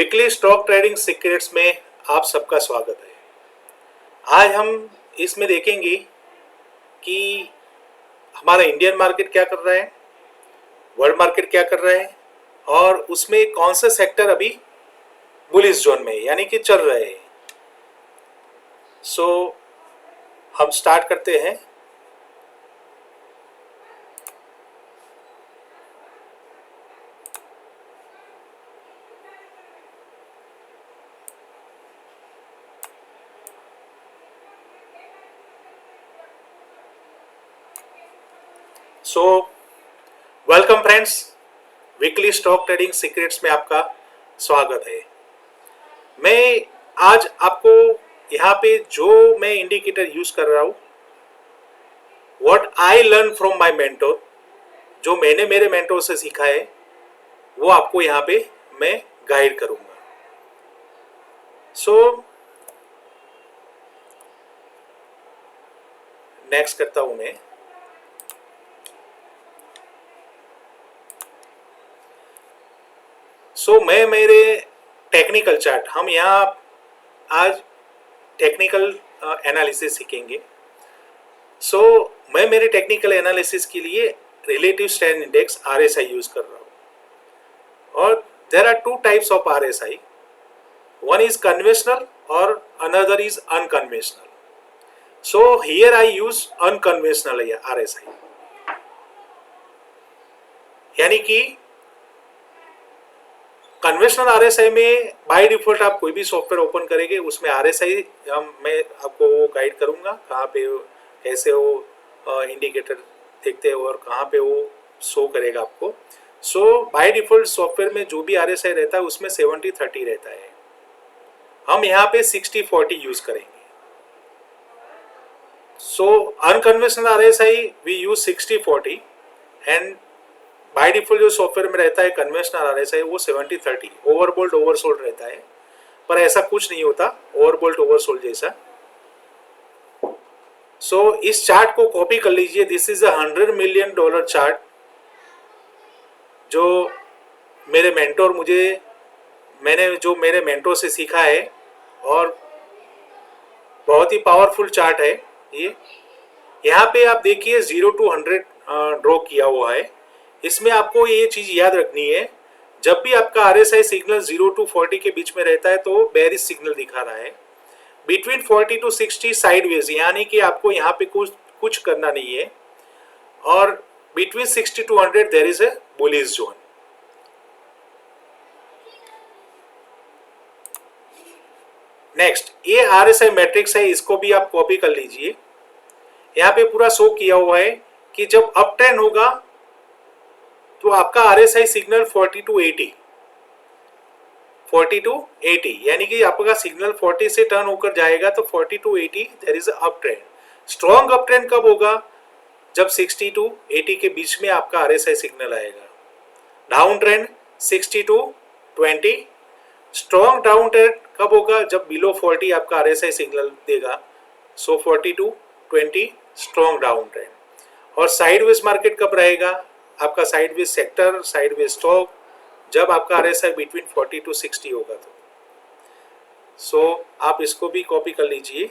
Weekly stock trading secrets में आप सबका स्वागत है। आज हम इसमें देखेंगे कि हमारा इंडियन मार्केट क्या कर रहा है, वर्ल्ड मार्केट क्या कर रहा है और उसमें कौन सा सेक्टर अभी बुलिश जोन में यानी कि चल रहे हैं। हम स्टार्ट करते हैं। Welcome friends, weekly stock trading secrets में आपका स्वागत है। मैं आज आपको यहाँ पे जो मैं इंडिकेटर यूज कर रहा हूँ, what I learn from my mentor, जो मैंने मेरे मेंटोर से सीखा है वो आपको यहाँ पे मैं गाइड करूंगा। नेक्स्ट करता हूं मैं। मैं मेरे टेक्निकल चार्ट, हम यहाँ आज टेक्निकल एनालिसिस सीखेंगे। मैं मेरे टेक्निकल एनालिसिस के लिए relative strength index RSI use कर रहा हूँ। और there are two types of RSI, one is conventional और another is unconventional. Here I use unconventional RSI, यानी कि कन्वेंशनल RSI में बाय डिफॉल्ट आप कोई भी सॉफ्टवेयर ओपन करेंगे उसमें RSI मैं आपको वो गाइड करूंगा, कहाँ पे कैसे वो इंडिकेटर देखते हो और कहाँ पे वो शो करेगा आपको। बाय डिफॉल्ट सॉफ्टवेयर में जो भी RSI रहता है उसमें 70-30 रहता है। हम यहाँ पे 60-40 यूज करेंगे। Unconventional RSI we use 60-40 and by default जो सॉफ्टवेयर में रहता है कन्वेंशनल RSI वो 70-30 ओवरबोल्ट ओवरसोल्ड रहता है, पर ऐसा कुछ नहीं होता ओवरबोल्ट ओवरसोल्ड जैसा। इस चार्ट को कॉपी कर लीजिए। दिस इज $100 मिलियन चार्ट जो मेरे मेंटोर मैंने जो मेरे मेंटोर से सीखा है और बहुत ही पावरफुल चार्ट है ये। यहाँ पे आप देखिए 0 to 100 ड्रॉ किया हुआ है। इसमें आपको ये चीज याद रखनी है, जब भी आपका RSI सिग्नल 0 to 40 के बीच में रहता है तो बेयरिश सिग्नल दिखा रहा है। बिटवीन 40 to 60 साइडवेज, यानी कि आपको यहाँ पे कुछ करना नहीं है। और between 60 to 100 there is a bullish zone. Next, ये RSI मैट्रिक्स है, इसको भी आप कॉपी कर लीजिए। यहाँ पे पूरा शो किया हुआ है कि जब अप ट्रेंड होगा तो आपका RSI सिग्नल 40 to 80, यानी कि आपका सिग्नल 40 से टर्न होकर जाएगा तो 40 to 80 there is up trend. Strong up trend कब होगा? जब 60 to 80 के बीच में आपका RSI सिग्नल आएगा। Down trend 60 to 20। Strong down trend कब होगा? जब बिलो 40 आपका RSI सिग्नल देगा। 40 to 20 स्ट्रॉन्ग डाउन ट्रेंड। और साइडवेज मार्केट कब रहेगा? आपका साइडवेज सेक्टर, साइडवेज स्टॉक, जब आपका RSI बिटवीन 40 to 60 होगा तो आप इसको भी कॉपी कर लीजिए।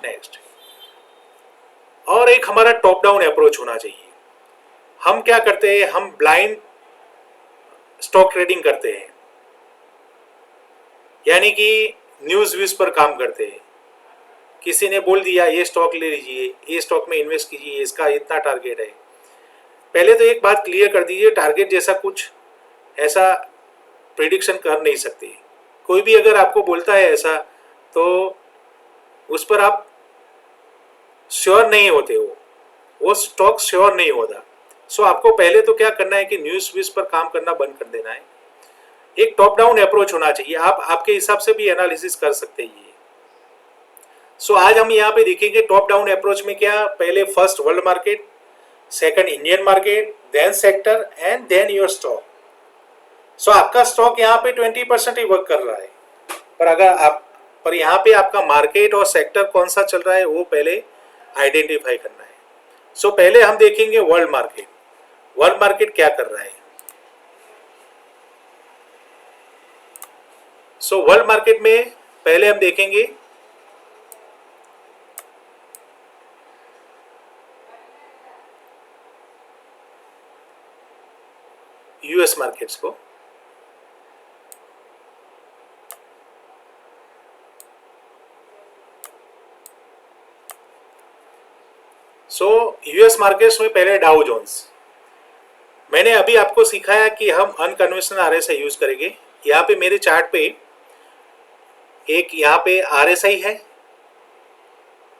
नेक्स्ट, और एक हमारा टॉप डाउन अप्रोच होना चाहिए। हम क्या करते हैं? हम ब्लाइंड स्टॉक ट्रेडिंग करते हैं, यानी कि न्यूज व्यूज पर काम करते हैं। किसी ने बोल दिया ये स्टॉक ले लीजिए, ये स्टॉक में इन्वेस्ट कीजिए, इसका इतना टारगेट है। पहले तो एक बात क्लियर कर दीजिए, टारगेट जैसा कुछ ऐसा प्रेडिक्शन कर नहीं सकते। कोई भी अगर आपको बोलता है ऐसा तो उस पर आप श्योर नहीं होते हो, वो स्टॉक श्योर नहीं होता। आपको पहले तो क्या करना है कि न्यूज व्यूज पर काम करना बंद कर देना है। एक टॉप डाउन अप्रोच होना चाहिए। आप आपके हिसाब से भी एनालिसिस कर सकते हैं। आज हम यहाँ पे देखेंगे टॉप डाउन अप्रोच में क्या, पहले first world market, second Indian market, then sector and then your stock. आपका स्टॉक यहाँ पे 20% ही वर्क कर रहा है, पर यहाँ पे आपका मार्केट और सेक्टर कौन सा चल रहा है वो पहले आइडेंटिफाई करना है। पहले हम देखेंगे वर्ल्ड मार्केट। वर्ल्ड मार्केट क्या कर रहा है। सो वर्ल्ड मार्केट में पहले हम देखेंगे यूएस मार्केट्स को। सो यूएस मार्केट्स में पहले डाउ जोन्स। मैंने अभी आपको सिखाया कि हम अनकन्वेंशनल आरएसआई यूज करेंगे। यहाँ पे मेरे चार्ट पे एक यहाँ पे आरएसआई है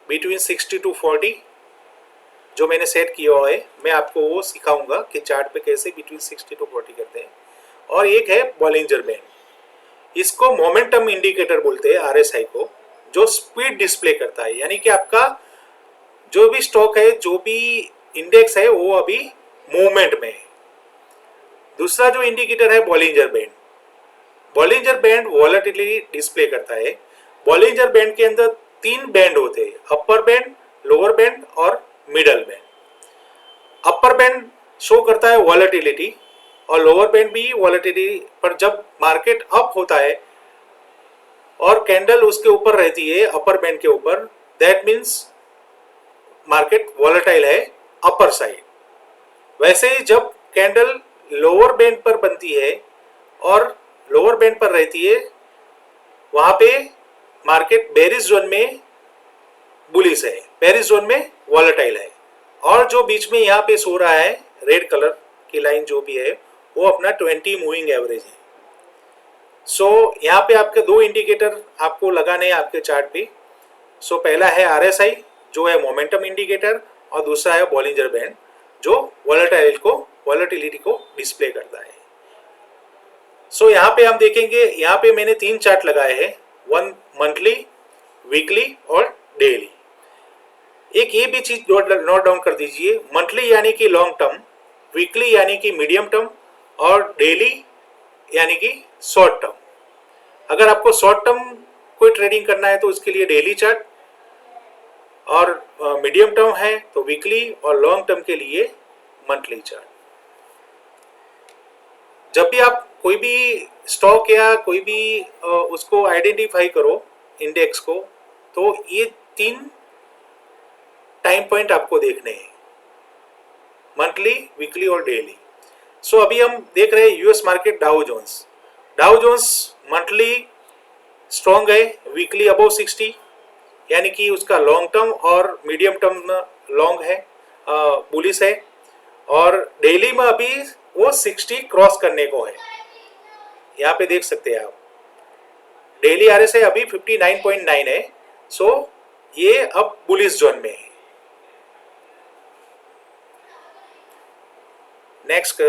बिटवीन 60 टू 40 जो मैंने सेट किया हुआ है। मैं आपको वो सिखाऊंगा कि चार्ट पे कैसे बिटवीन 60 टू 40 करते हैं। और एक है बॉलिंजर बैंड। इसको मोमेंटम इंडिकेटर बोलते हैं आरएसआई को, जो स्पीड डिस्प्ले करता है, यानी कि आपका जो भी स्टॉक है, जो भी इंडेक्स है, वो अभी मूवमेंट में है। दूसरा जो इंडिकेटर है Bollinger band. Bollinger band volatility display करता है। बॉलिंजर बैंड के अंदर 3 बैंड होते हैं, अपर बैंड, लोअर बैंड और middle band. Upper band show करता है वॉलेटिलिटी और लोअर बैंड भी वॉलेटिलिटी, पर जब मार्केट अप होता है और कैंडल उसके ऊपर रहती है अपर बैंड के ऊपर, दैट मीन्स मार्केट वॉलेटाइल है अपर साइड। वैसे ही जब कैंडल लोअर बैंड पर बनती है और लोअर बैंड पर रहती है, वहां पे मार्केट बेरिश जोन में बुलिश है, बेरिश जोन में वॉलेटाइल है। और जो बीच में यहाँ पे सो रहा है रेड कलर की लाइन जो भी है, वो अपना 20 मूविंग एवरेज है। सो यहाँ पे आपके 2 इंडिकेटर आपको लगाने हैं आपके चार्ट पे। सो पहला है आरएसआई जो है मोमेंटम इंडिकेटर, और दूसरा है बॉलिंजर बैंड जो वॉलेटिलिटी को डिस्प्ले करता है। सो यहाँ पे हम देखेंगे, यहाँ पे मैंने 3 चार्ट लगाए हैं, 1 मंथली, वीकली और डेली। एक ये भी चीज नोट डाउन कर दीजिए, मंथली यानी कि लॉन्ग टर्म, वीकली यानी कि मीडियम टर्म और डेली यानी कि शॉर्ट टर्म। अगर आपको शॉर्ट टर्म कोई ट्रेडिंग करना है तो उसके लिए डेली चार्ट, और मीडियम टर्म है तो वीकली, और लॉन्ग टर्म के लिए मंथली चार्ट। जब भी आप कोई भी स्टॉक या कोई भी उसको आइडेंटिफाई करो इंडेक्स को, तो ये 3 टाइम पॉइंट आपको देखने हैं, मंथली, वीकली और डेली। सो अभी हम देख रहे हैं US market Dow Jones. Dow Jones monthly strong है, वीकली अबव 60 यानी कि उसका लॉन्ग टर्म और मीडियम टर्म लॉन्ग है, बुलिश है, और डेली में अभी वो 60 क्रॉस करने को है। यहाँ पे देख सकते हैं आप, डेली आरएसआई अभी 59.9 है। सो ये अब बुलिश जोन में है। नेक्स्ट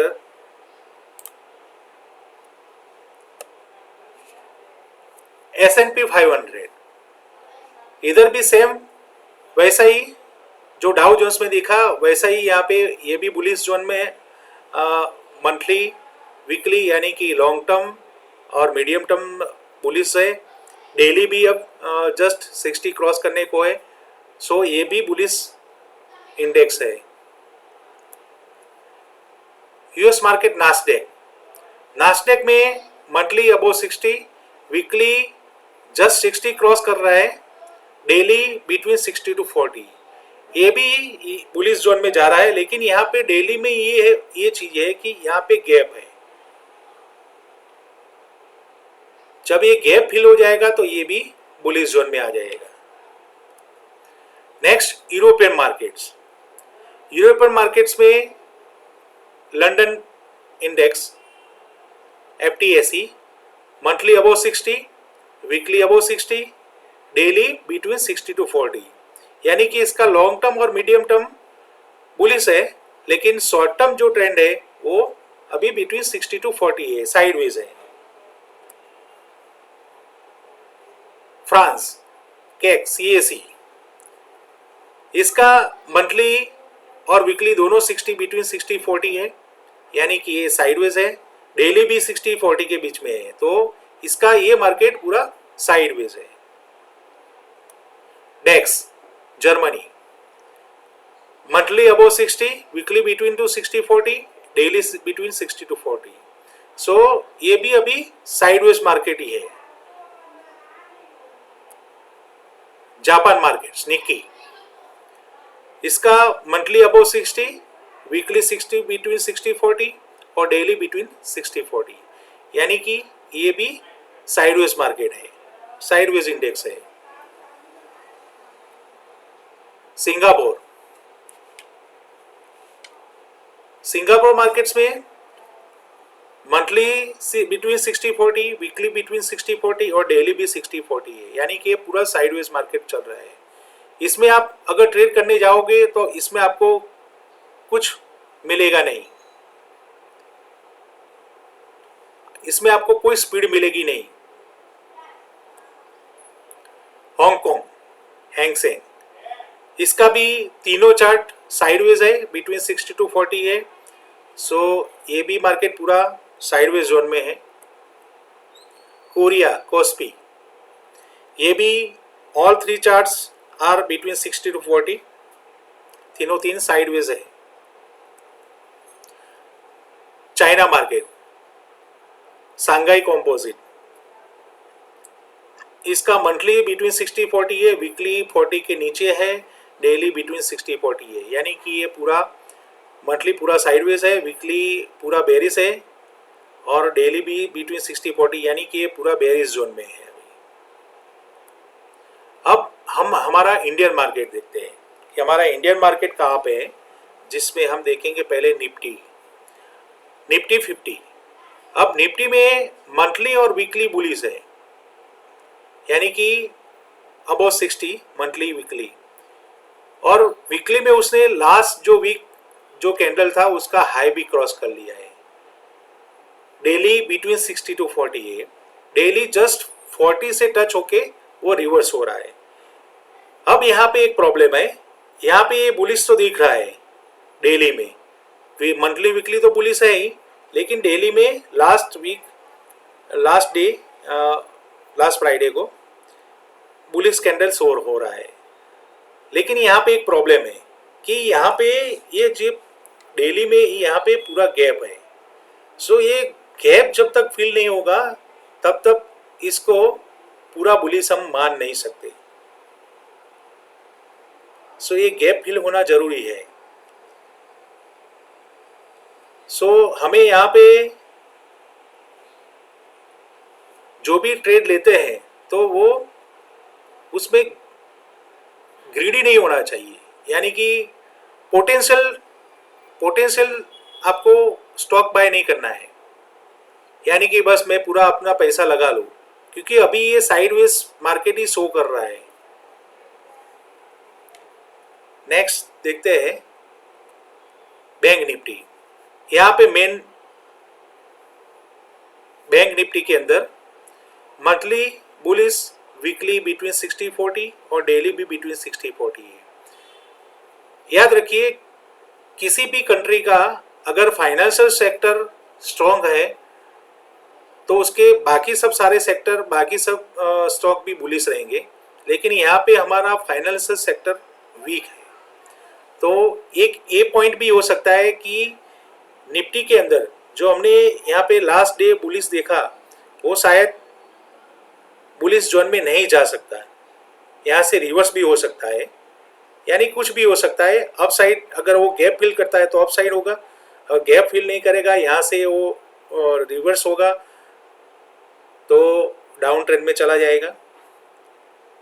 S&P 500, इधर भी सेम वैसा ही जो डाउ जोन्स में दिखा वैसा ही यहाँ पे ये भी बुलिश जोन में है। मंथली, वीकली यानी कि लॉन्ग टर्म और मीडियम टर्म बुलिश है। डेली भी अब जस्ट 60 क्रॉस करने को है। सो ये भी बुलिश इंडेक्स है। यूएस मार्केट नास्डेक में मंथली अबो 60, वीकली जस्ट 60 क्रॉस कर रहा है, डेली बिटवीन 60 टू 40। ये भी बुलिश जोन में जा रहा है, लेकिन यहाँ पे डेली में ये चीज है कि यहाँ पे गैप है। जब ये गैप फिल हो जाएगा तो ये भी बुलिश जोन में आ जाएगा। नेक्स्ट यूरोपियन मार्केट्स में London index FTSE monthly above 60, weekly above 60, daily between 60 to 40, यानी कि इसका लॉन्ग टर्म और मीडियम टर्म बुलिश है, लेकिन शॉर्ट टर्म जो ट्रेंड है वो अभी बिटवीन 60 टू 40 है, साइडवेज है। फ्रांस CAC, इसका मंथली और वीकली दोनों 60 बिटवीन 60-40 है, यानी कि ये साइडवेज है। डेली भी 60-40 के बीच में है, तो इसका ये मार्केट पूरा साइडवेज है। DAX Germany monthly above 60, weekly between to 60-40, daily between 60 to 40। So ये भी अभी साइडवेज मार्केट ही है। जापान मार्केट्स निक्की, इसका मंथली अबव 60, वीकली 60 बिटवीन 60-40 और डेली बिटवीन 60-40, यानी कि ये भी साइडवेज मार्केट है, साइडवेज इंडेक्स है। सिंगापुर, सिंगापुर मार्केट्स में मंथली बिटवीन 60-40, वीकली बिटवीन 60-40 और डेली भी 60-40 है, यानी कि ये पूरा साइडवेज मार्केट चल रहा है। इसमें आप अगर ट्रेड करने जाओगे तो इसमें आपको कुछ मिलेगा नहीं, इसमें आपको कोई स्पीड मिलेगी नहीं। हांगकांग, हैंगसेंग, इसका भी तीनों चार्ट साइडवेज है, बिटवीन 60-40 है, सो ये भी मार्केट पूरा साइडवेज जोन में है। कोरिया, कोस्पी, ये भी all three charts are between 60-40, तीनों तीन साइडवेज है। चाइना मार्केट, सांघाई कॉम्पोजिट, इसका मंथली बिटवीन 60-40 है, वीकली 40 के नीचे है, डेली बिटवीन 60-40 है, यानी कि ये पूरा मंथली पूरा साइडवेज है, वीकली पूरा बेरिस है और डेली भी बिटवीन 60-40, यानी कि ये पूरा बेरिस जोन में है। अब हम हमारा इंडियन मार्केट देखते हैं कि हमारा इंडियन मार्केट कहाँ पे है, जिसमें हम देखेंगे पहले निफ्टी 50। अब निफ्टी में मंथली और वीकली बुलिश है, यानी कि अबव 60 मंथली वीकली, और वीकली में उसने लास्ट जो वीक जो कैंडल था उसका हाई भी क्रॉस कर लिया है। डेली बिटवीन 60-40 है, डेली जस्ट 40 से टच होके वो रिवर्स हो रहा है। अब यहाँ पे एक प्रॉब्लम है, यहाँ पे ये बुलिश तो दिख रहा है डेली में, मंथली वीकली तो बुलिश है ही, लेकिन डेली में last week last day last Friday को बुलिश कैंडल शोर हो रहा है। लेकिन यहाँ पे एक प्रॉब्लम है कि यहाँ पे ये जो डेली में यहाँ पे पूरा गैप है, सो ये गैप जब तक फिल नहीं होगा तब तक इसको पूरा बुलिश हम मान नहीं सकते। सो ये गैप फिल होना जरूरी है। सो हमें यहाँ पे जो भी ट्रेड लेते हैं तो वो उसमें ग्रीडी नहीं होना चाहिए, यानी कि पोटेंशियल आपको स्टॉक बाय नहीं करना है, यानी कि बस मैं पूरा अपना पैसा लगा लूं, क्योंकि अभी ये साइडवेज मार्केट ही शो कर रहा है। नेक्स्ट देखते हैं बैंक निफ्टी। यहाँ पे मेन बैंक निफ्टी के अंदर मंथली बुलिश, वीकली बिटवीन 60-40 और डेली भी बिटवीन 60-40 है। याद रखिए, किसी भी कंट्री का अगर फाइनेंशियल सेक्टर स्ट्रॉन्ग है तो उसके बाकी सब सारे सेक्टर, बाकी सब स्टॉक भी बुलिश रहेंगे, लेकिन यहाँ पे हमारा फाइनेंशियल सेक्टर वीक है। तो एक ये पॉइंट भी हो सकता है कि निफ्टी के अंदर जो हमने यहाँ पे लास्ट डे बुलिश देखा वो शायद बुलिश जोन में नहीं जा सकता, यहाँ से रिवर्स भी हो सकता है, यानी कुछ भी हो सकता है। अप साइड अगर वो गैप फिल करता है तो अप साइड होगा, और गैप फिल नहीं करेगा यहाँ से वो रिवर्स होगा तो डाउन ट्रेंड में चला जाएगा।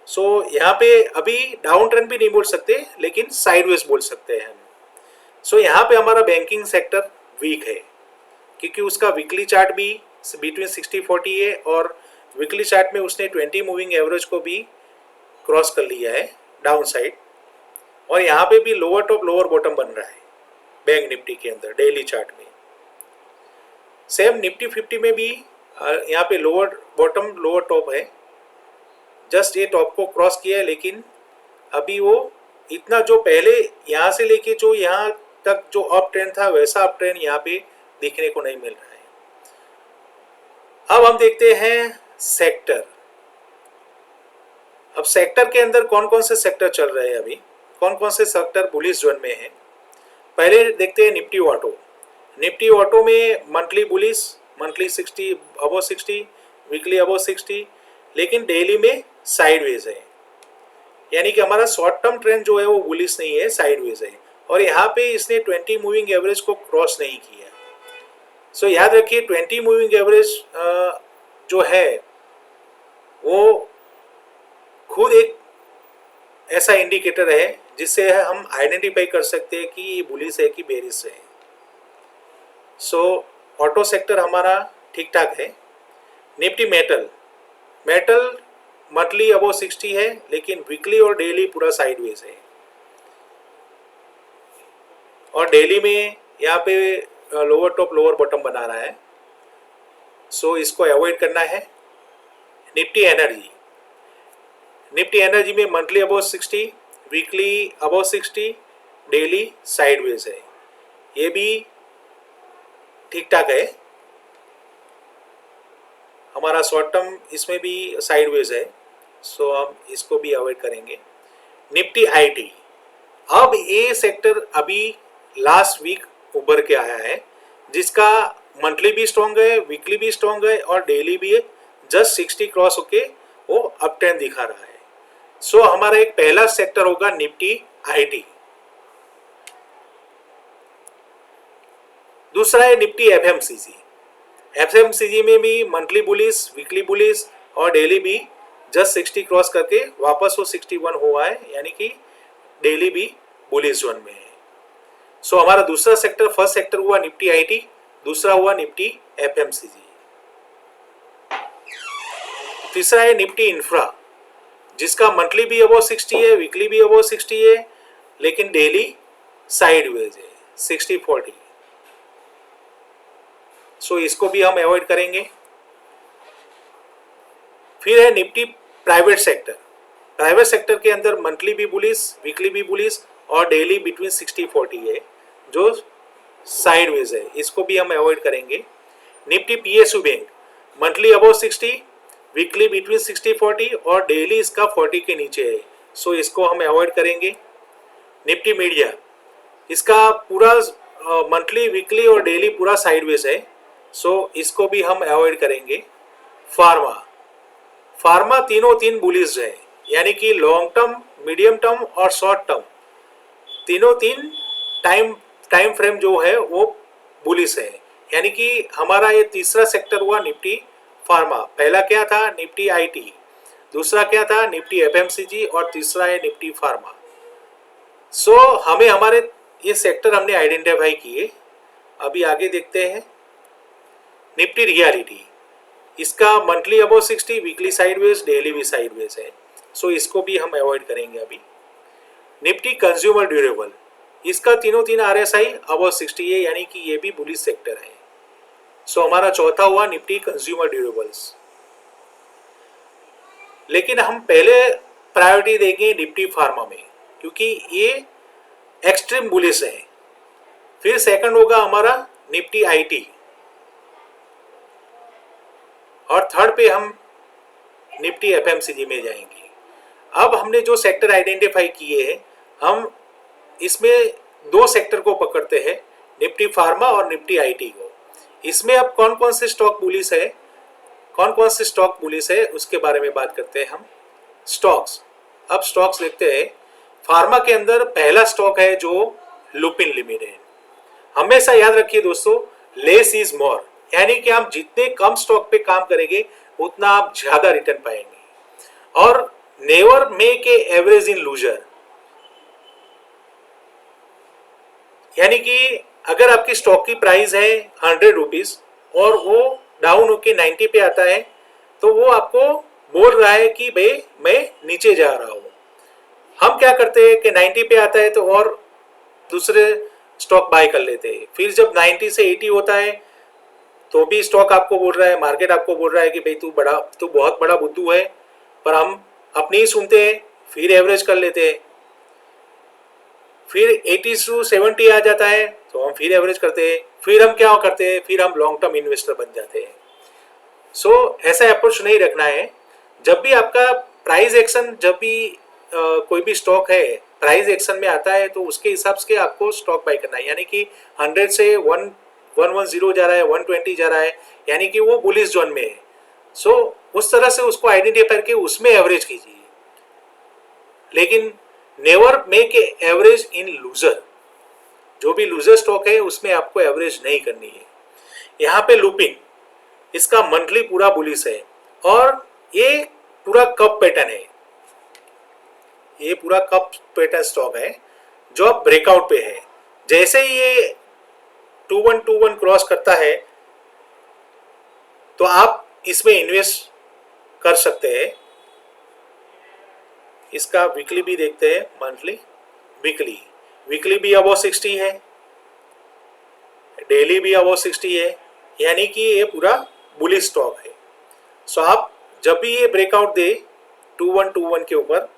सो यहाँ पे अभी डाउन ट्रेंड भी नहीं बोल सकते, लेकिन साइडवेज बोल सकते हैं हम। सो यहाँ पे हमारा बैंकिंग सेक्टर वीक है, क्योंकि उसका वीकली चार्ट भी बिटवीन 60-40 है और वीकली चार्ट में उसने 20 मूविंग एवरेज को भी क्रॉस कर लिया है डाउन साइड, और यहाँ पे भी लोअर टॉप लोअर बॉटम बन रहा है बैंक निफ्टी के अंदर डेली चार्ट में। सेम निफ्टी 50 में भी यहाँ पे लोअर बॉटम लोअर टॉप है, जस्ट ये टॉप को क्रॉस किया है, लेकिन अभी वो इतना जो पहले यहाँ से लेके जो यहाँ तक जो अप ट्रेंड था वैसा अप ट्रेंड यहाँ पे देखने को नहीं मिल रहा है। अब हम देखते हैं सेक्टर। अब सेक्टर के अंदर कौन कौन से सेक्टर चल रहे हैं, अभी कौन कौन से सेक्टर बुलिश जोन में है। पहले देखते हैं निफ्टी ऑटो। निफ्टी ऑटो में monthly bullish, monthly 60 above 60, weekly above 60, लेकिन डेली में साइडवेज है। यानी कि हमारा शॉर्ट टर्म ट्रेंड जो है वो बुलिश नहीं है, साइडवेज है। और यहाँ पे इसने 20 मूविंग एवरेज को क्रॉस नहीं किया। सो याद रखिए 20 मूविंग एवरेज जो है वो खुद एक ऐसा इंडिकेटर है जिससे हम आइडेंटिफाई कर सकते हैं कि ये बुलिश है कि बेरिश है। सो ऑटो सेक्टर हमारा ठीक ठाक है। Nifty metal, metal monthly above 60 है, लेकिन वीकली और डेली पूरा साइडवेज है। और डेली में यहाँ पे लोअर टॉप लोअर बॉटम बना रहा है, सो इसको अवॉइड करना है। निफ्टी एनर्जी, निफ्टी एनर्जी में monthly above 60, weekly above 60, daily sideways है। ये भी ठीक ठाक है। हमारा शॉर्ट टर्म इसमें भी साइडवेज है, सो हम इसको भी अवॉइड करेंगे। निफ्टी आईटी, अब ये सेक्टर अभी लास्ट वीक उभर के आया है, जिसका मंथली भी स्ट्रॉन्ग है, वीकली भी स्ट्रॉन्ग है और डेली भी है। जस्ट 60 क्रॉस होके वो अप ट्रेंड दिखा रहा है। सो हमारा एक पहला सेक्टर होगा निफ्टी आईटी। दूसरा है निफ्टी एफएमसीजी। एफएमसीजी में भी मंथली बुलिस, वीकली बुलिस और डेली भी जस्ट 60 क्रॉस करके वापस वो 61 हुआ है, यानी कि डेली भी बुलिस जोन में है। सो हमारा दूसरा सेक्टर, फर्स्ट सेक्टर हुआ निफ्टी आईटी, दूसरा हुआ निफ्टी एफएमसीजी। तीसरा है निफ्टी इंफ्रा, जिसका मंथली भी अबव 60 है, वीकली भी अबव 60 है, लेकिन डेली साइडवेज है 60-40। सो इसको भी हम अवॉइड करेंगे। फिर है Nifty private sector. Private sector के अंदर मंथली भी बुलिस, वीकली भी बुलिस और डेली बिटवीन 60-40 है, जो साइडवेज है। इसको भी हम अवॉइड करेंगे। Nifty PSU bank, monthly above 60, weekly between 60-40 और डेली इसका 40 के नीचे है, सो इसको हम अवॉइड करेंगे। निफ्टी मीडिया, इसका पूरा मंथली, वीकली और डेली पूरा साइडवेज है, सो इसको भी हम अवॉइड करेंगे। फार्मा, फार्मा तीन बुलिश है, यानी कि लॉन्ग टर्म, मीडियम टर्म और शॉर्ट टर्म तीन टाइम फ्रेम जो है वो बुलिश है। यानी कि हमारा ये तीसरा सेक्टर हुआ निफ्टी फार्मा। पहला क्या था? निफ्टी आईटी, दूसरा क्या था? निफ्टी एफएमसीजी और तीसरा है निफ्टी फार्मा। सो हमें हमारे ये सेक्टर हमने आइडेंटिफाई किए। अभी आगे देखते हैं निफ्टी रियलिटी, इसका monthly above 60, weekly sideways, daily भी साइडवेज है, सो इसको भी हम अवॉइड करेंगे अभी। निफ्टी कंज्यूमर ड्यूरेबल, इसका तीन आरएसआई अबव 60 है, यानी कि ये भी बुलिश सेक्टर है। सो हमारा चौथा हुआ निफ्टी कंज्यूमर ड्यूरेबल्स। लेकिन हम पहले प्रायोरिटी देंगे निफ्टी फार्मा में, क्योंकि ये एक्सट्रीम बुलिश है। फिर सेकंड होगा हमारा निफ्टी आईटी और थर्ड पे हम निफ्टी एफएमसीजी में जाएंगे। अब हमने जो सेक्टर आइडेंटिफाई किए हैं, हम इसमें दो सेक्टर को पकड़ते हैं, निफ्टी फार्मा और निफ्टी आईटी को। इसमें अब कौन कौन से स्टॉक बुलिश है, कौन कौन से स्टॉक बुलिश है, उसके बारे में बात करते हैं हम। स्टॉक्स, अब स्टॉक्स देखते हैं। फार्मा के अंदर पहला स्टॉक है जो लुपिन लिमिटेड। हमेशा याद रखिए दोस्तों, लेस इज मोर, यानी कि आप जितने कम स्टॉक पे काम करेंगे उतना आप ज्यादा रिटर्न पाएंगे। और never make a average in loser, यानी कि अगर आपकी स्टॉक की प्राइस है 100 रुपीज और वो डाउन होके 90 पे आता है, तो वो आपको बोल रहा है कि भाई मैं नीचे जा रहा हूं। हम क्या करते हैं कि 90 पे आता है तो और दूसरे स्टॉक बाय कर लेते हैं। फिर जब 90 से 80 होता है तो भी स्टॉक आपको बोल रहा है, मार्केट आपको बोल रहा है कि भाई तू बहुत बड़ा बुद्धू है, पर हम अपनी ही सुनते हैं, फिर एवरेज कर लेते हैं। फिर 80 से 70 आ जाता है तो हम फिर एवरेज करते हैं। फिर हम क्या करते हैं, फिर हम लॉन्ग टर्म इन्वेस्टर बन जाते हैं। सो ऐसा अप्रोच नहीं रखना है। जब भी आपका प्राइस एक्शन, जब भी कोई भी स्टॉक है प्राइस एक्शन में आता है, तो उसके हिसाब से आपको स्टॉक बाय करना है। यानी कि 100 से 110 जा रहा है, 120 जा रहा है, यानी कि वो बुलिश जोन में है। सो उस तरह से उसको आइडेंटिफाई करके उसमें एवरेज कीजिए। लेकिन never make a average in loser. जो भी लूजर स्टॉक है उसमें आपको एवरेज नहीं करनी है। यहाँ पे लूपिंग, इसका मंथली पूरा बुलिश है और ये पूरा कप पैटर्न है, ये पूरा कप पैटर्न स्टॉक है जो अब ब्रेकआउट पे है। जैसे ही ये 2121 क्रॉस करता है तो आप इसमें इन्वेस्ट कर सकते हैं। इसका वीकली भी देखते हैं, मंथली, वीकली, वीकली भी अबव 60 है, डेली भी अबव 60 है, यानी कि ये पूरा बुलिश स्टॉक है। सो आप जब भी ये ब्रेकआउट दे 2121 के ऊपर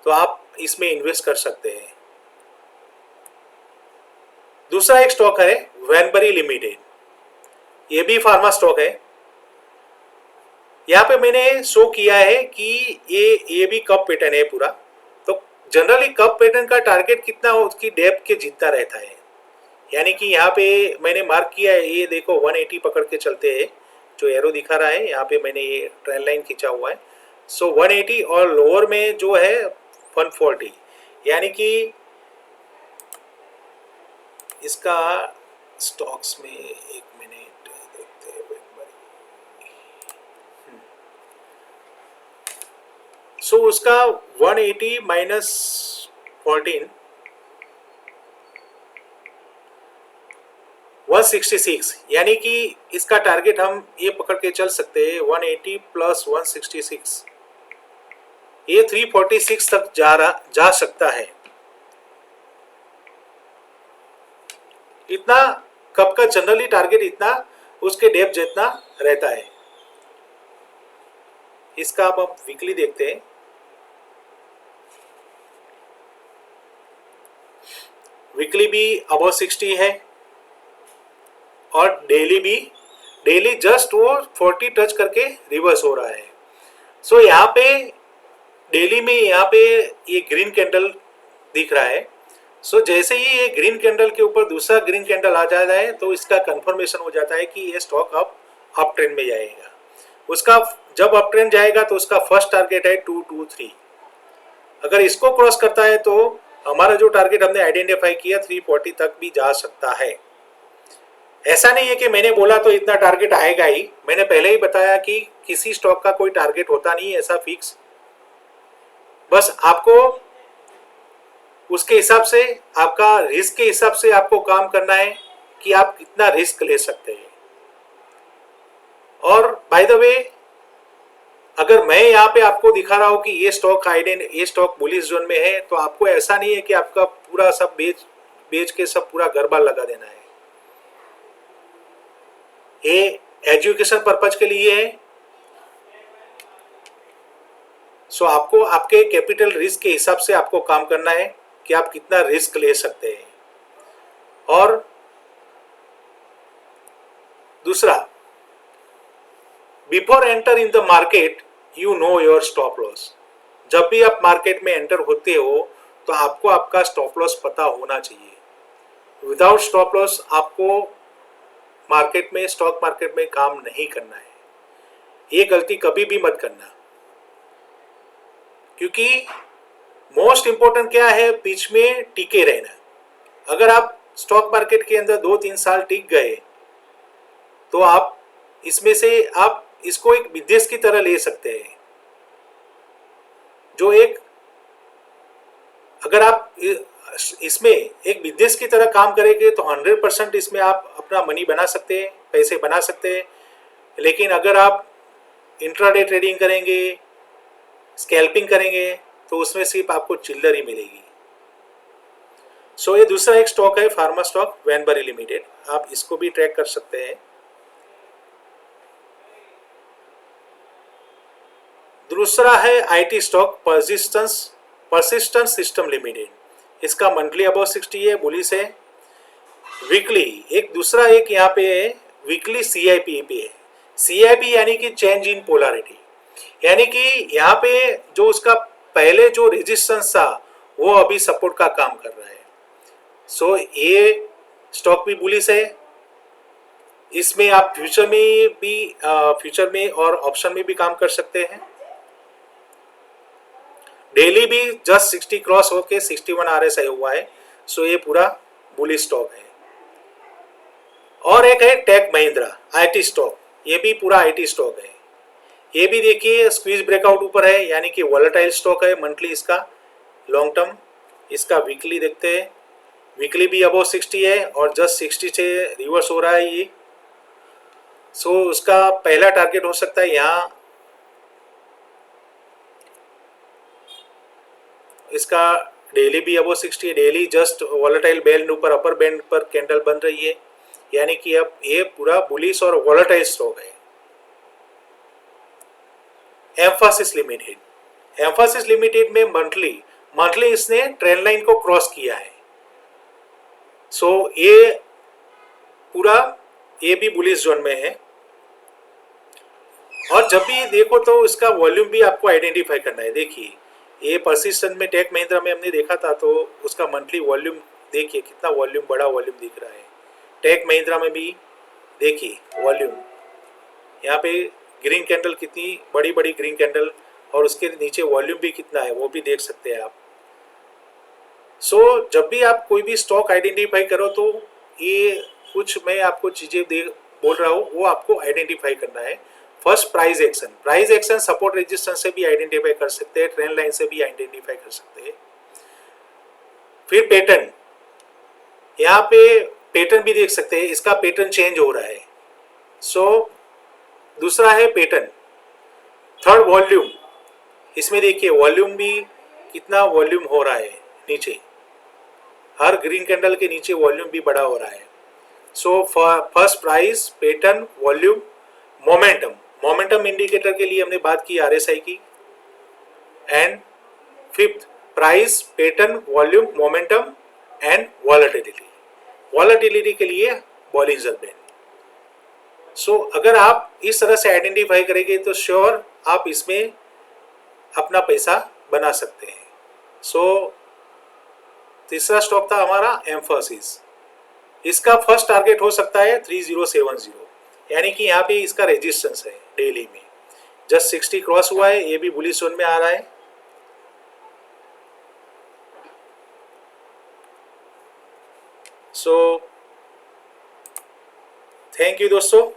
तो आप इसमें इन्वेस्ट कर सकते हैं। दूसरा एक स्टॉक है वैनबरी लिमिटेड, ये भी फार्मा स्टॉक है। यहाँ पे मैंने शो किया है कि ये भी कप पैटर्न है पूरा। तो जनरली कप पैटर्न का टारगेट कितना हो, उसकी डेप्थ के जितना रहता है, यानी कि यहाँ पे मैंने मार्क किया है, ये देखो 180 पकड़ के चलते हैं, जो एरो दिखा रहा है यहाँ पे मैंने ये ट्रेंड लाइन खींचा हुआ है। सो 180 और लोअर में जो है 140, यानी कि इसका स्टॉक्स में एक मिनट देखते हैं। सो उसका 180 माइनस 14 166, यानी कि इसका टारगेट हम ये पकड़ के चल सकते हैं 180 प्लस 166, ये 346 तक जा सकता है। इतना कब का जनरली टारगेट इतना उसके डेप्थ जितना रहता है। इसका अब हम वीकली देखते हैं। वीकली भी अबव 60 है और डेली भी, डेली जस्ट वो 40 टच करके रिवर्स हो रहा है। सो यहाँ पे डेली में यहाँ पे ये ग्रीन कैंडल दिख रहा है। सो जैसे ही ये ग्रीन कैंडल के ऊपर दूसरा ग्रीन कैंडल आ जाता है तो इसका कंफर्मेशन हो जाता है कि ये स्टॉक अब अप ट्रेंड में जाएगा। उसका जब अप ट्रेंड जाएगा तो उसका फर्स्ट टारगेट है 223। अगर इसको क्रॉस करता है तो हमारा जो टारगेट हमने आइडेंटिफाई किया 340 तक भी जा सकता है। ऐसा नहीं है कि मैंने बोला तो इतना टारगेट आएगा ही, मैंने पहले ही बताया कि किसी स्टॉक का कोई टारगेट होता नहीं ऐसा फिक्स, बस आपको उसके हिसाब से, आपका रिस्क के हिसाब से आपको काम करना है कि आप कितना रिस्क ले सकते हैं। और बाय द वे, अगर मैं यहाँ पे आपको दिखा रहा हूँ कि ये स्टॉक बुलिश जोन में है, तो आपको ऐसा नहीं है कि आपका पूरा सब बेच के सब पूरा गरबा लगा देना है। ये एजुकेशन पर्पज के लिए है। सो आपको आपके कैपिटल रिस्क के हिसाब से आपको काम करना है कि आप कितना रिस्क ले सकते हैं। और दूसरा, before enter in the market you know your stop loss. जब भी आप मार्केट में एंटर होते हो तो आपको आपका स्टॉप लॉस पता होना चाहिए। विदाउट स्टॉप लॉस आपको स्टॉक मार्केट में काम नहीं करना है। ये गलती कभी भी मत करना, क्योंकि मोस्ट इंपॉर्टेंट क्या है, बीच में टिके रहना। अगर आप स्टॉक मार्केट के अंदर 2-3 साल टिक गए तो आप इसमें से आप इसको एक बिजनेस की तरह ले सकते हैं। जो एक, अगर आप इसमें एक बिजनेस की तरह काम करेंगे तो 100% इसमें आप अपना मनी बना सकते हैं, पैसे बना सकते हैं। लेकिन अगर आप इंट्राडे ट्रेडिंग करेंगे, स्कैल्पिंग करेंगे, तो उसमें सिर्फ आपको चिल्लर ही मिलेगी। सो ये दूसरा एक स्टॉक है फार्मा स्टॉक वैनबरी लिमिटेड, आप इसको भी ट्रैक कर सकते हैं। दूसरा है IT stock persistence system limited, इसका मंथली अबव 60 है, बुलिश है। वीकली एक दूसरा एक यहाँ पे है, वीकली सीआईपी पे है। सीआईपी यानी कि चेंज इन पोलैरिटी, यानी कि यहाँ पे जो उसका पहले जो रेजिस्टेंस था वो अभी सपोर्ट का काम कर रहा है। सो ये स्टॉक भी बुलिश है। इसमें आप फ्यूचर में और ऑप्शन में भी काम कर सकते हैं। डेली भी जस्ट 60 क्रॉस होके 61 RSI हुआ है। सो ये पूरा बुलिश स्टॉक है। और एक है टेक महिंद्रा IT स्टॉक, ये भी पूरा IT स्टॉक है। ये भी देखिए स्क्वीज ब्रेकआउट ऊपर है, यानी कि वॉलेटाइल स्टॉक है। मंथली इसका लॉन्ग टर्म, इसका वीकली देखते हैं। वीकली भी अबव 60 है और जस्ट 60 से रिवर्स हो रहा है ये। सो उसका पहला टारगेट हो सकता है यहाँ, इसका डेली भी अबव 60 है। डेली जस्ट वॉलेटाइल बैंड ऊपर अपर बैंड पर कैंडल बन रही है, यानी कि अब ये पूरा बुलिश और वॉलेटाइल स्टॉक है। एम्फासिस लिमिटेड, एम्फासिस लिमिटेड में मंथली इसने ट्रेंड लाइन को क्रॉस किया है। सो ये पूरा ये भी बुलिश जोन में है। और जब भी देखो तो इसका वॉल्यूम भी आपको आइडेंटिफाई करना है। देखिए ये परसिस्टेंट में टेक महिंद्रा में हमने देखा था, तो उसका मंथली वॉल्यूम देखिए कितना वॉल्यूम, बड़ा वॉल्यूम दिख रहा है। टेक महिंद्रा में भी देखिए वॉल्यूम, यहाँ पे ग्रीन कैंडल कितनी बड़ी बड़ी ग्रीन कैंडल, और उसके नीचे वॉल्यूम भी कितना है वो भी देख सकते हैं आप। सो जब भी आप कोई भी स्टॉक आइडेंटिफाई करो तो ये कुछ मैं आपको चीज़ें बोल रहा हूँ वो आपको आइडेंटिफाई करना है। First price action support resistance से भी आइडेंटिफाई कर सकते हैं, ट्रेंड लाइन से भी आइडेंटिफाई कर सकते हैं। फिर पैटर्न, यहाँ पे पैटर्न भी देख सकते हैं, इसका पैटर्न चेंज हो रहा है। सो दूसरा है पैटर्न। थर्ड वॉल्यूम, इसमें देखिए वॉल्यूम भी कितना वॉल्यूम हो रहा है नीचे, हर ग्रीन कैंडल के नीचे वॉल्यूम भी बड़ा हो रहा है। So first price, pattern, volume, momentum. Momentum indicator के लिए हमने बात की RSI की। And fifth price, pattern, volume, momentum and volatility. Volatility के लिए बॉलिंजर बैंड। सो अगर आप इस तरह से आइडेंटिफाई करेंगे तो श्योर आप इसमें अपना पैसा बना सकते हैं। सो तीसरा स्टॉक था हमारा एम्फोसिस। इसका फर्स्ट टारगेट हो सकता है 3070, यानी कि यहाँ पे इसका रेजिस्टेंस है डेली में। जस्ट 60 क्रॉस हुआ है, ये भी बुलिश जोन में आ रहा है। सो थैंक यू दोस्तों।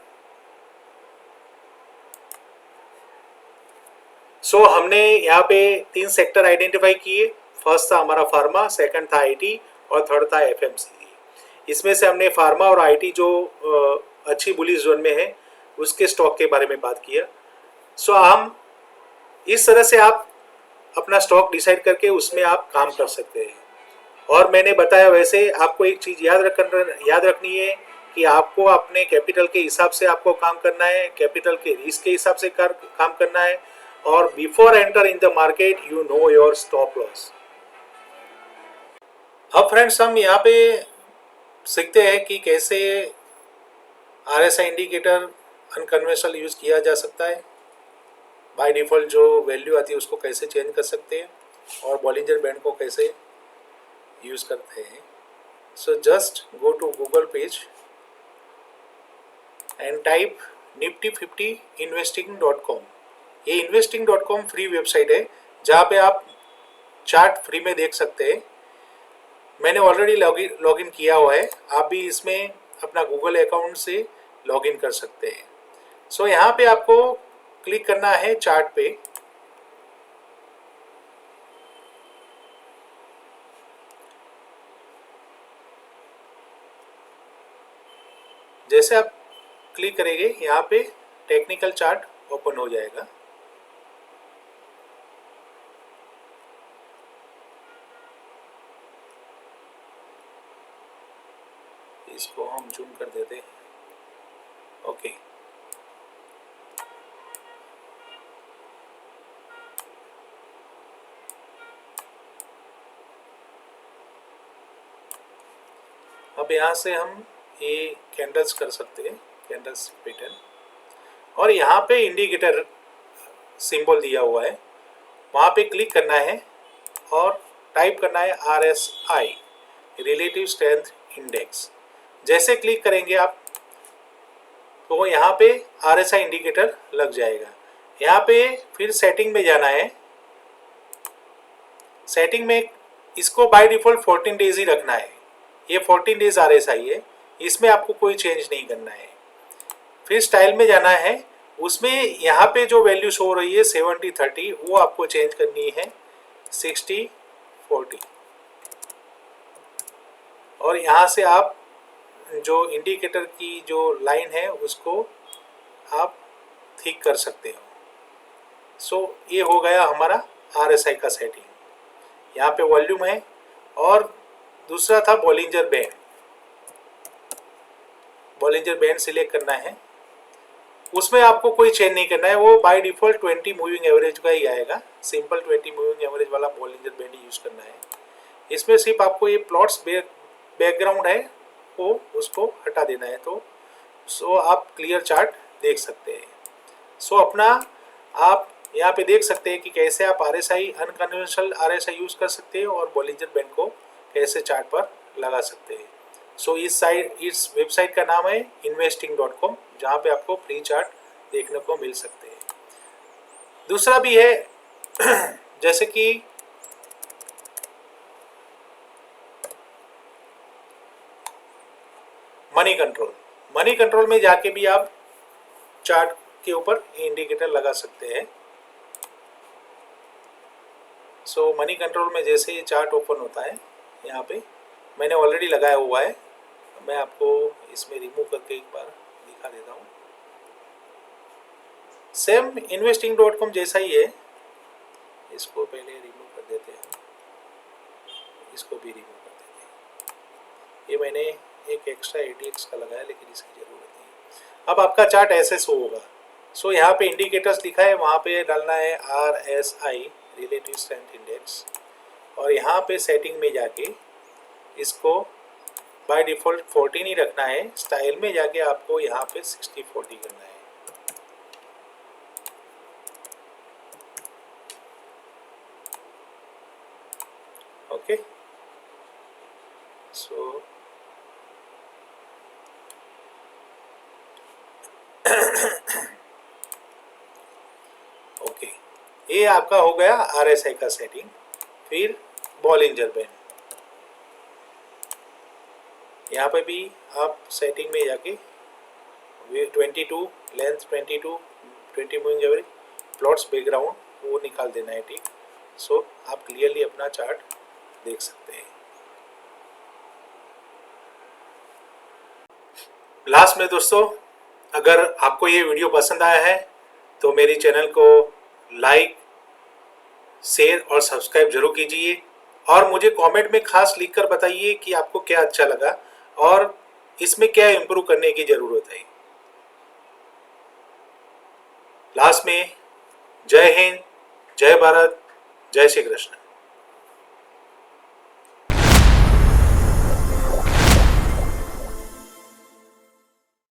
सो हमने यहाँ पे 3 सेक्टर आइडेंटिफाई किए। फर्स्ट था हमारा फार्मा, सेकंड था IT और थर्ड था FMCG। इसमें से हमने फार्मा और IT जो अच्छी बुलिश जोन में है उसके स्टॉक के बारे में बात किया। सो हम इस तरह से आप अपना स्टॉक डिसाइड करके उसमें आप काम कर सकते हैं। और मैंने बताया वैसे आपको एक चीज़ याद रखनी है कि आपको अपने कैपिटल के हिसाब से आपको काम करना है, कैपिटल के रिस्क के हिसाब से काम करना है। और before enter in the market you know your stop loss. अब फ्रेंड्स हम यहाँ पे सीखते हैं कि कैसे RSI इंडिकेटर अनकन्वेंशनल यूज़ किया जा सकता है। बाय डिफ़ॉल्ट जो वैल्यू आती है उसको कैसे चेंज कर सकते हैं और बॉलिंजर बैंड को कैसे यूज़ करते हैं। So just go to Google page and type nifty50investing.com। ये investing.com फ्री वेबसाइट है जहाँ पे आप चार्ट फ्री में देख सकते हैं। मैंने ऑलरेडी लॉगिन किया हुआ है, आप भी इसमें अपना गूगल अकाउंट से लॉगिन कर सकते हैं। सो यहाँ पे आपको क्लिक करना है चार्ट पे। जैसे आप क्लिक करेंगे यहाँ पे टेक्निकल चार्ट ओपन हो जाएगा। इसको हम जूम कर देते हैं। ओके, अब यहाँ से हम ये कैंडल्स कर सकते हैं, कैंडल्स पैटर्न। और यहाँ पे इंडिकेटर सिंबल दिया हुआ है, वहाँ पे क्लिक करना है और टाइप करना है RSI, रिलेटिव स्ट्रेंथ इंडेक्स। जैसे क्लिक करेंगे आप तो यहाँ पे RSI इंडिकेटर लग जाएगा। यहाँ पे फिर सेटिंग में जाना है सेटिंग में इसको बाय डिफॉल्ट 14 डेज ही रखना है। ये 14 डेज RSI है, इसमें आपको कोई चेंज नहीं करना है। फिर स्टाइल में जाना है, उसमें यहाँ पे जो वैल्यू शो हो रही है 70-30 वो आपको चेंज करनी है 60-40। और यहाँ से आप जो इंडिकेटर की जो लाइन है उसको आप ठीक कर सकते हो। सो ये हो गया हमारा RSI का सेटिंग। यहाँ पे वॉल्यूम है और दूसरा था Bollinger band. Bollinger band select करना है, उसमें आपको कोई चेंज नहीं करना है, वो बाय डिफॉल्ट 20 मूविंग एवरेज का ही आएगा। सिंपल 20 मूविंग एवरेज वाला बॉलिंजर बैंड यूज करना है। इसमें सिर्फ आपको ये प्लॉट्स बैकग्राउंड है वो उसको हटा देना है, तो सो आप क्लियर चार्ट देख सकते हैं। सो अपना आप यहाँ पे देख सकते हैं कि कैसे आप RSI अनकन्वेंशनल RSI यूज कर सकते हैं और बॉलिंजर बैंड को कैसे चार्ट पर लगा सकते हैं। सो इस वेबसाइट का नाम है investing.com, जहाँ पे आपको फ्री चार्ट देखने को मिल सकते हैं। दूसरा भी है जैसे कि मनी कंट्रोल। मनी कंट्रोल में जाके भी आप चार्ट के ऊपर इंडिकेटर लगा सकते हैं। सो मनी कंट्रोल में जैसे ये चार्ट ओपन होता है, यहाँ पे मैंने ऑलरेडी लगाया हुआ है, मैं आपको इसमें रिमूव करके एक बार दिखा देता हूँ। सेम investing.com जैसा ही है, इसको पहले रिमूव कर देते हैं, इसको भी रिमूव कर देते हैं। ये मैंने एक एक्स्ट्रा ATX का लगाया लेकिन इसकी जरूरत नहीं। अब आपका चार्ट ऐसे शो होगा। सो यहाँ पे इंडिकेटर्स लिखा है, वहाँ पे डालना है RSI रिलेटिव स्ट्रेंथ इंडेक्स, और यहाँ पे सेटिंग में जाके इसको बाय डिफॉल्ट 14 ही रखना है। स्टाइल में जाके आपको यहाँ पे 60-40 करना है। ओके, सो ओके, ये आपका हो गया RSI का सेटिंग। फिर बॉलिंजर बैंड, यहाँ पे भी आप सेटिंग में जाके 22 length 22 20 moving average plots background वो निकाल देना है, ठीक। सो आप क्लियरली अपना चार्ट देख सकते हैं। लास्ट में दोस्तों, अगर आपको ये वीडियो पसंद आया है तो मेरी चैनल को लाइक शेयर और सब्सक्राइब जरूर कीजिए, और मुझे कमेंट में खास लिखकर बताइए कि आपको क्या अच्छा लगा और इसमें क्या इम्प्रूव करने की जरूरत है। लास्ट में जय हिंद, जय भारत, जय श्री कृष्ण।